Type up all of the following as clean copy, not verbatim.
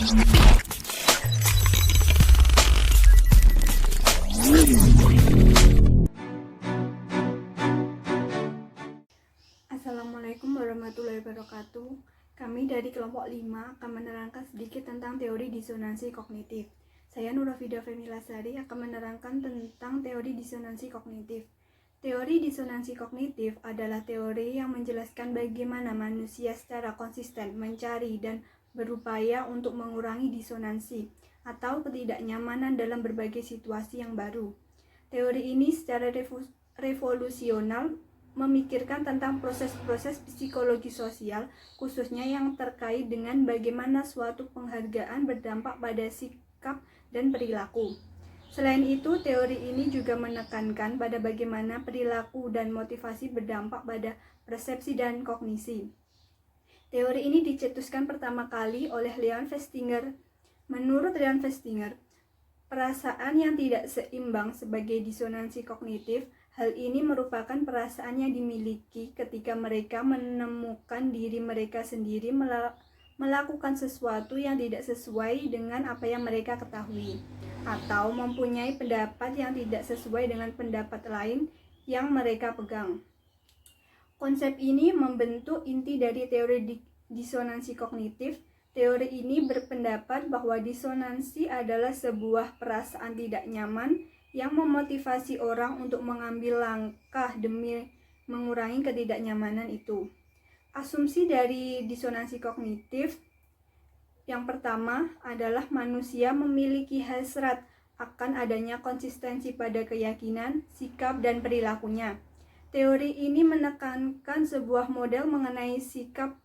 Assalamualaikum warahmatullahi wabarakatuh. Kami dari kelompok 5 akan menerangkan sedikit tentang teori disonansi kognitif. Saya Nurafida Femilasari akan menerangkan tentang teori disonansi kognitif. Teori disonansi kognitif adalah teori yang menjelaskan bagaimana manusia secara konsisten mencari dan berupaya untuk mengurangi disonansi atau ketidaknyamanan dalam berbagai situasi yang baru. Teori ini secara revolusional memikirkan tentang proses-proses psikologi sosial, khususnya yang terkait dengan bagaimana suatu penghargaan berdampak pada sikap dan perilaku. Selain itu, teori ini juga menekankan pada bagaimana perilaku dan motivasi berdampak pada persepsi dan kognisi. Teori ini dicetuskan pertama kali oleh Leon Festinger. Menurut Leon Festinger, perasaan yang tidak seimbang sebagai disonansi kognitif. Hal ini merupakan perasaan yang dimiliki ketika mereka menemukan diri mereka sendiri melakukan sesuatu yang tidak sesuai dengan apa yang mereka ketahui, atau mempunyai pendapat yang tidak sesuai dengan pendapat lain yang mereka pegang. Konsep ini membentuk inti dari teori disonansi kognitif. Teori ini berpendapat bahwa disonansi adalah sebuah perasaan tidak nyaman yang memotivasi orang untuk mengambil langkah demi mengurangi ketidaknyamanan itu. Asumsi dari disonansi kognitif yang pertama adalah manusia memiliki hasrat akan adanya konsistensi pada keyakinan, sikap, dan perilakunya. Teori ini menekankan sebuah model mengenai sifat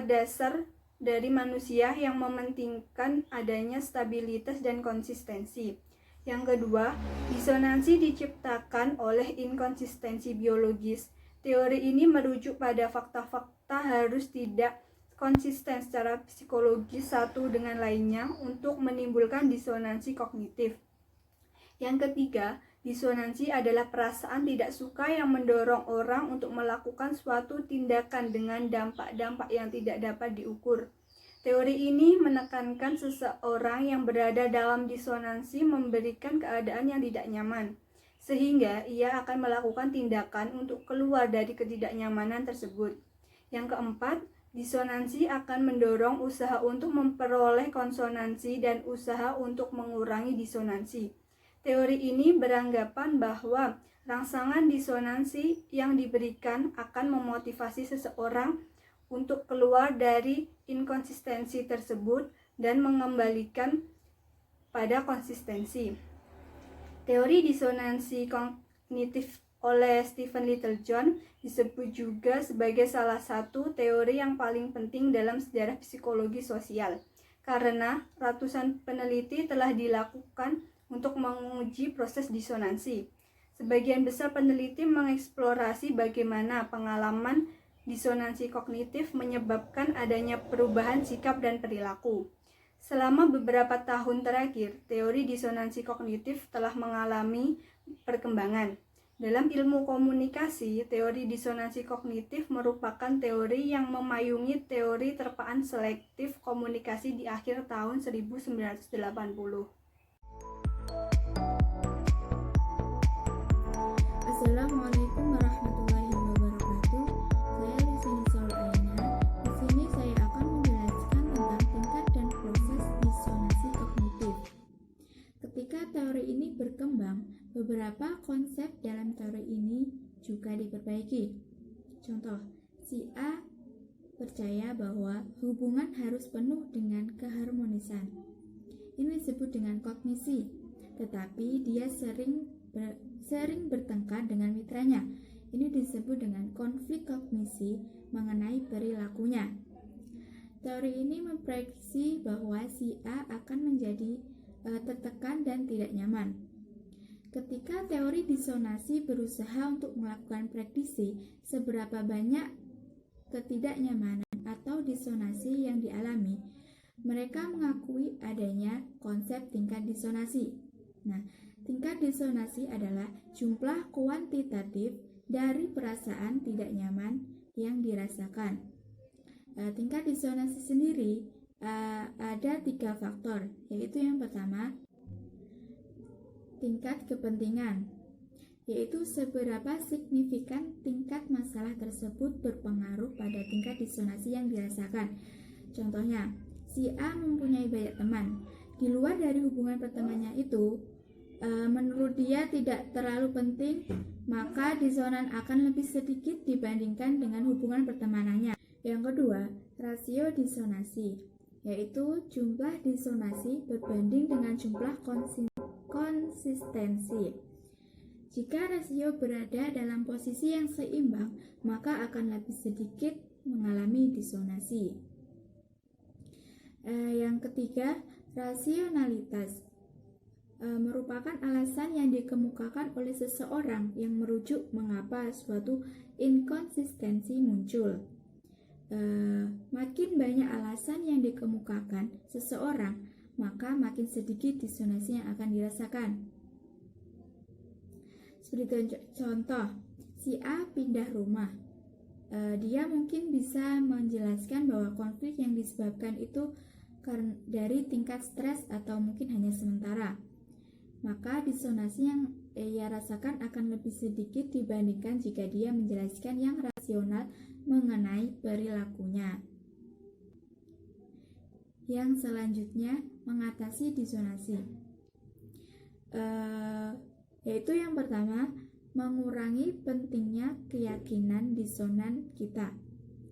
dasar dari manusia yang mementingkan adanya stabilitas dan konsistensi. Yang kedua, disonansi diciptakan oleh inkonsistensi biologis. Teori ini merujuk pada fakta-fakta harus tidak konsisten secara psikologis satu dengan lainnya untuk menimbulkan disonansi kognitif. Yang ketiga, disonansi adalah perasaan tidak suka yang mendorong orang untuk melakukan suatu tindakan dengan dampak-dampak yang tidak dapat diukur. Teori ini menekankan seseorang yang berada dalam disonansi memberikan keadaan yang tidak nyaman, sehingga ia akan melakukan tindakan untuk keluar dari ketidaknyamanan tersebut. Yang keempat, disonansi akan mendorong usaha untuk memperoleh konsonansi dan usaha untuk mengurangi disonansi. Teori ini beranggapan bahwa rangsangan disonansi yang diberikan akan memotivasi seseorang untuk keluar dari inkonsistensi tersebut dan mengembalikan pada konsistensi. Teori disonansi kognitif oleh Stephen Littlejohn disebut juga sebagai salah satu teori yang paling penting dalam sejarah psikologi sosial, karena ratusan peneliti telah dilakukan untuk menguji proses disonansi. Sebagian besar peneliti mengeksplorasi bagaimana pengalaman disonansi kognitif menyebabkan adanya perubahan sikap dan perilaku. Selama beberapa tahun terakhir, teori disonansi kognitif telah mengalami perkembangan. Dalam ilmu komunikasi, teori disonansi kognitif merupakan teori yang memayungi teori terpaan selektif komunikasi di akhir tahun 1980. Assalamualaikum warahmatullahi wabarakatuh. Saya Lisini Solaiana. Di sini saya akan menjelaskan tentang tingkat dan proses disonansi kognitif. Ketika teori ini berkembang, beberapa konsep dalam teori ini juga diperbaiki. Contoh, si A percaya bahwa hubungan harus penuh dengan keharmonisan. Ini disebut dengan kognisi, tetapi dia sering bertengkar dengan mitranya. Ini disebut dengan konflik kognisi mengenai perilakunya. Teori ini memprediksi bahwa si A akan menjadi tertekan dan tidak nyaman. Ketika teori disonansi berusaha untuk melakukan prediksi seberapa banyak ketidaknyamanan atau disonansi yang dialami, mereka mengakui adanya konsep tingkat disonansi. Nah, tingkat disonansi adalah jumlah kuantitatif dari perasaan tidak nyaman yang dirasakan. Tingkat disonansi sendiri ada 3 faktor, yaitu yang pertama, tingkat kepentingan, yaitu seberapa signifikan tingkat masalah tersebut berpengaruh pada tingkat disonansi yang dirasakan. Contohnya, si A mempunyai banyak teman. Di luar dari hubungan pertemanannya itu, menurut dia tidak terlalu penting, maka disonan akan lebih sedikit dibandingkan dengan hubungan pertemanannya. Yang kedua, rasio disonansi, yaitu jumlah disonansi berbanding dengan jumlah konsistensi. Jika rasio berada dalam posisi yang seimbang, maka akan lebih sedikit mengalami disonansi. Yang ketiga, rasionalitas merupakan alasan yang dikemukakan oleh seseorang yang merujuk mengapa suatu inkonsistensi muncul. Makin banyak alasan yang dikemukakan seseorang, maka makin sedikit disonansi yang akan dirasakan. Seperti contoh, si A pindah rumah. Dia mungkin bisa menjelaskan bahwa konflik yang disebabkan itu dari tingkat stres atau mungkin hanya sementara. Maka disonansi yang ia rasakan akan lebih sedikit dibandingkan jika dia menjelaskan yang rasional mengenai perilakunya. Yang selanjutnya, mengatasi disonansi, yaitu yang pertama, mengurangi pentingnya keyakinan disonan kita.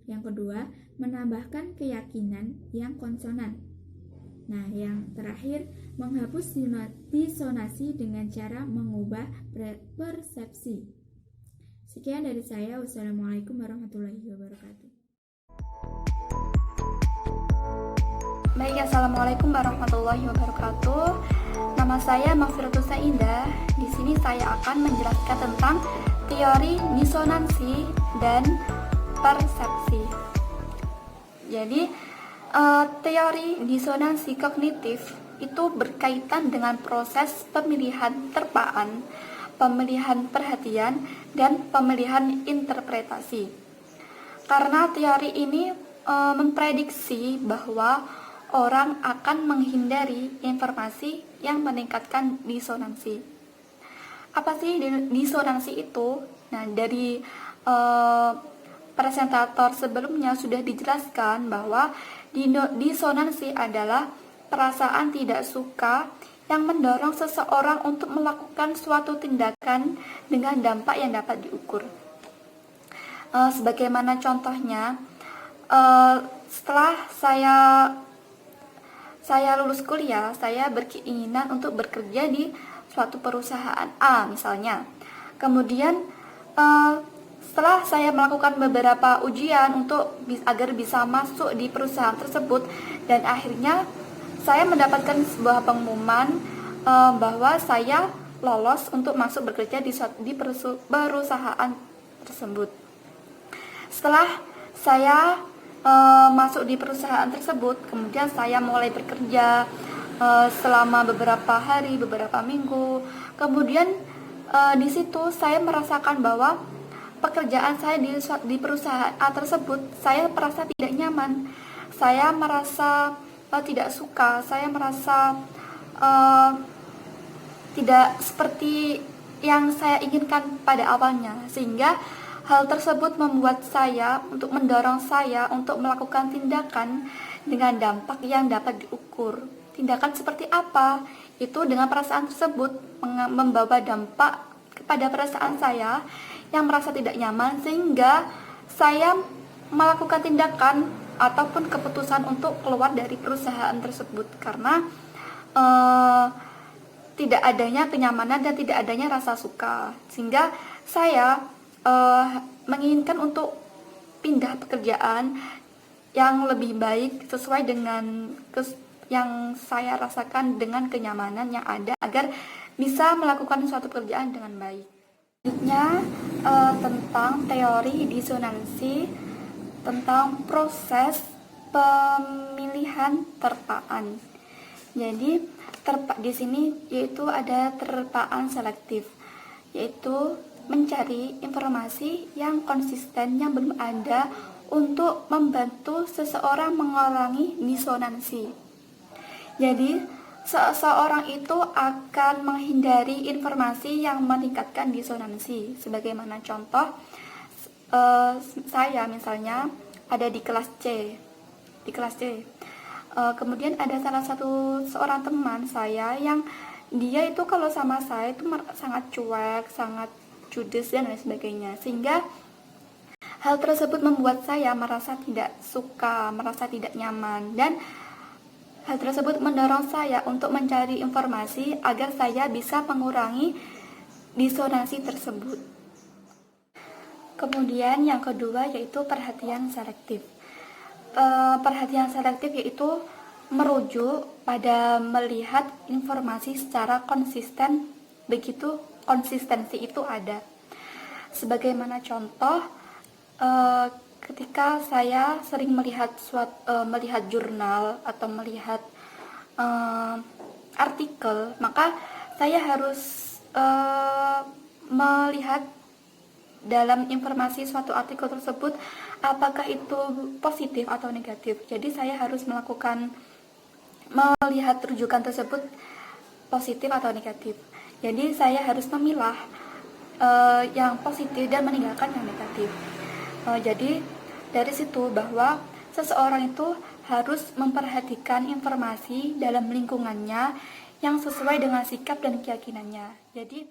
Yang kedua, menambahkan keyakinan yang konsonan. Nah, yang terakhir, menghapus disonansi dengan cara mengubah persepsi. Sekian dari saya. Wassalamualaikum warahmatullahi wabarakatuh. Baik, assalamualaikum warahmatullahi wabarakatuh. Nama saya Mahfiratus Saidah. Di sini saya akan menjelaskan tentang teori disonansi dan persepsi. Jadi, teori disonansi kognitif itu berkaitan dengan proses pemilihan terpaan, pemilihan perhatian, dan pemilihan interpretasi. Karena teori ini memprediksi bahwa orang akan menghindari informasi yang meningkatkan disonansi. Apa sih disonansi itu? Nah, dari presentator sebelumnya sudah dijelaskan bahwa disonansi adalah perasaan tidak suka yang mendorong seseorang untuk melakukan suatu tindakan dengan dampak yang dapat diukur. Sebagaimana contohnya, setelah saya lulus kuliah, saya berkeinginan untuk bekerja di suatu perusahaan A misalnya. Kemudian setelah saya melakukan beberapa ujian agar bisa masuk di perusahaan tersebut, dan akhirnya saya mendapatkan sebuah pengumuman bahwa saya lolos untuk masuk bekerja di perusahaan tersebut. Setelah saya masuk di perusahaan tersebut, kemudian saya mulai bekerja selama beberapa hari, beberapa minggu. Kemudian di situ saya merasakan bahwa pekerjaan saya di perusahaan A tersebut, saya merasa tidak nyaman, saya merasa tidak suka, saya merasa tidak seperti yang saya inginkan pada awalnya, sehingga hal tersebut mendorong saya untuk melakukan tindakan dengan dampak yang dapat diukur. Tindakan seperti apa? Itu dengan perasaan tersebut membawa dampak kepada perasaan saya yang merasa tidak nyaman, sehingga saya melakukan tindakan ataupun keputusan untuk keluar dari perusahaan tersebut karena tidak adanya kenyamanan dan tidak adanya rasa suka, sehingga saya menginginkan untuk pindah pekerjaan yang lebih baik sesuai dengan yang saya rasakan dengan kenyamanan yang ada agar bisa melakukan suatu pekerjaan dengan baik. Selanjutnya tentang teori disonansi, tentang proses pemilihan terpaan. Jadi di sini yaitu ada terpaan selektif, yaitu mencari informasi yang konsisten yang belum ada untuk membantu seseorang mengurangi disonansi. Jadi, seseorang itu akan menghindari informasi yang meningkatkan disonansi. Sebagaimana contoh, saya misalnya ada di kelas C. Kemudian ada seorang teman saya yang dia itu kalau sama saya itu sangat cuek, sangat judes dan lain sebagainya, sehingga hal tersebut membuat saya merasa tidak suka, merasa tidak nyaman, dan hal tersebut mendorong saya untuk mencari informasi agar saya bisa mengurangi disonansi tersebut. Kemudian yang kedua yaitu perhatian selektif. Perhatian selektif yaitu merujuk pada melihat informasi secara konsisten, begitu konsistensi itu ada. Sebagaimana contoh, ketika saya sering melihat jurnal atau melihat artikel, maka saya harus melihat dalam informasi suatu artikel tersebut apakah itu positif atau negatif. Jadi saya harus melihat rujukan tersebut positif atau negatif. Jadi saya harus memilah yang positif dan meninggalkan yang negatif. Jadi dari situ bahwa seseorang itu harus memperhatikan informasi dalam lingkungannya yang sesuai dengan sikap dan keyakinannya. Jadi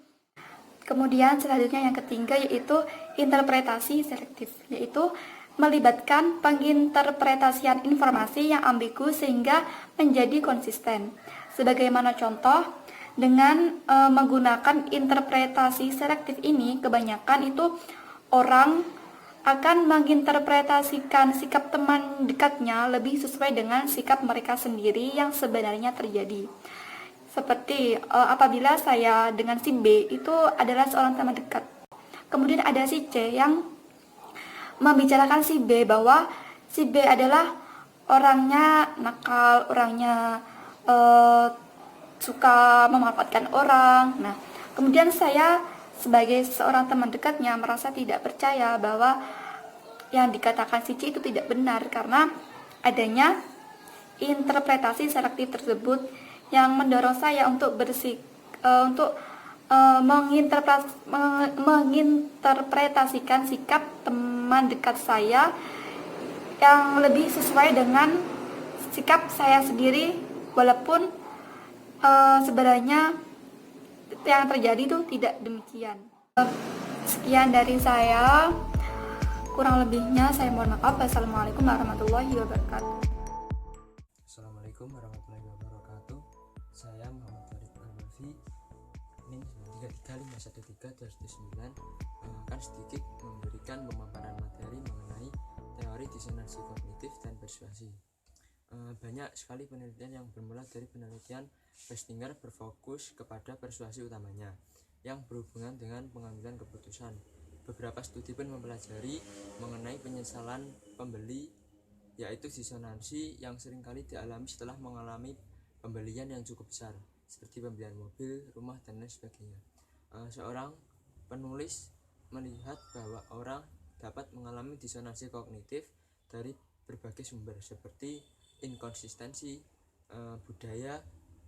kemudian selanjutnya yang ketiga yaitu interpretasi selektif, yaitu melibatkan penginterpretasian informasi yang ambigu sehingga menjadi konsisten. Sebagaimana contoh, dengan menggunakan interpretasi selektif ini, kebanyakan itu orang akan menginterpretasikan sikap teman dekatnya lebih sesuai dengan sikap mereka sendiri yang sebenarnya terjadi. Seperti apabila saya dengan si B itu adalah seorang teman dekat, kemudian ada si C yang membicarakan si B bahwa si B adalah orangnya nakal, orangnya suka memanfaatkan orang. Nah, kemudian saya sebagai seorang teman dekatnya merasa tidak percaya bahwa yang dikatakan si C itu tidak benar karena adanya interpretasi selektif tersebut yang mendorong saya untuk menginterpretasikan sikap teman dekat saya yang lebih sesuai dengan sikap saya sendiri, walaupun sebenarnya yang terjadi itu tidak demikian. Sekian dari saya, kurang lebihnya saya mohon maaf. Wassalamualaikum warahmatullahi wabarakatuh. Assalamualaikum warahmatullahi wabarakatuh. Saya Muhammad Farid Al-Wafi. Ini 3353-2009 akan sedikit memberikan pemaparan materi mengenai teori disonansi kognitif dan persuasi. Banyak sekali penelitian yang bermula dari penelitian Festinger berfokus kepada persuasi utamanya yang berhubungan dengan pengambilan keputusan. Beberapa studi pun mempelajari mengenai penyesalan pembeli, yaitu disonansi yang seringkali dialami setelah mengalami pembelian yang cukup besar, seperti pembelian mobil, rumah, dan lain sebagainya. Seorang penulis melihat bahwa orang dapat mengalami disonansi kognitif dari berbagai sumber, seperti inkonsistensi, budaya,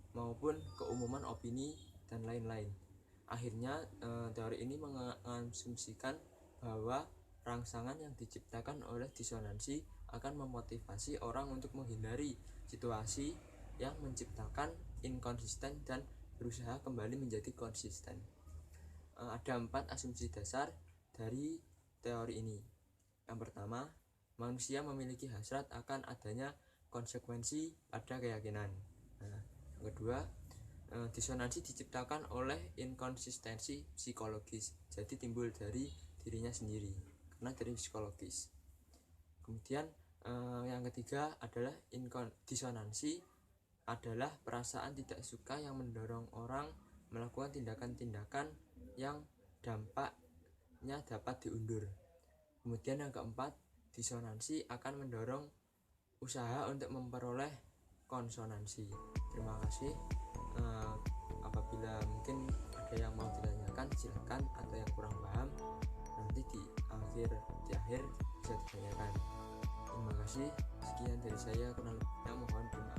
maupun keumuman opini, dan lain-lain. Akhirnya, teori ini mengasumsikan bahwa rangsangan yang diciptakan oleh disonansi akan memotivasi orang untuk menghindari situasi yang menciptakan inkonsisten dan berusaha kembali menjadi konsisten. Ada 4 asumsi dasar dari teori ini. Yang pertama, manusia memiliki hasrat akan adanya konsekuensi pada keyakinan. Yang kedua, disonansi diciptakan oleh inkonsistensi psikologis, jadi timbul dari dirinya sendiri karena dari psikologis. Kemudian yang ketiga adalah disonansi adalah perasaan tidak suka yang mendorong orang melakukan tindakan-tindakan yang dampaknya dapat diundur. Kemudian yang keempat, disonansi akan mendorong usaha untuk memperoleh konsonansi. Terima kasih. Apabila mungkin ada yang mau ditanyakan silakan, atau yang kurang paham nanti di akhir bisa ditanyakan. Terima kasih, sekian dari saya, kurang lebihnya mohon dimaafkan.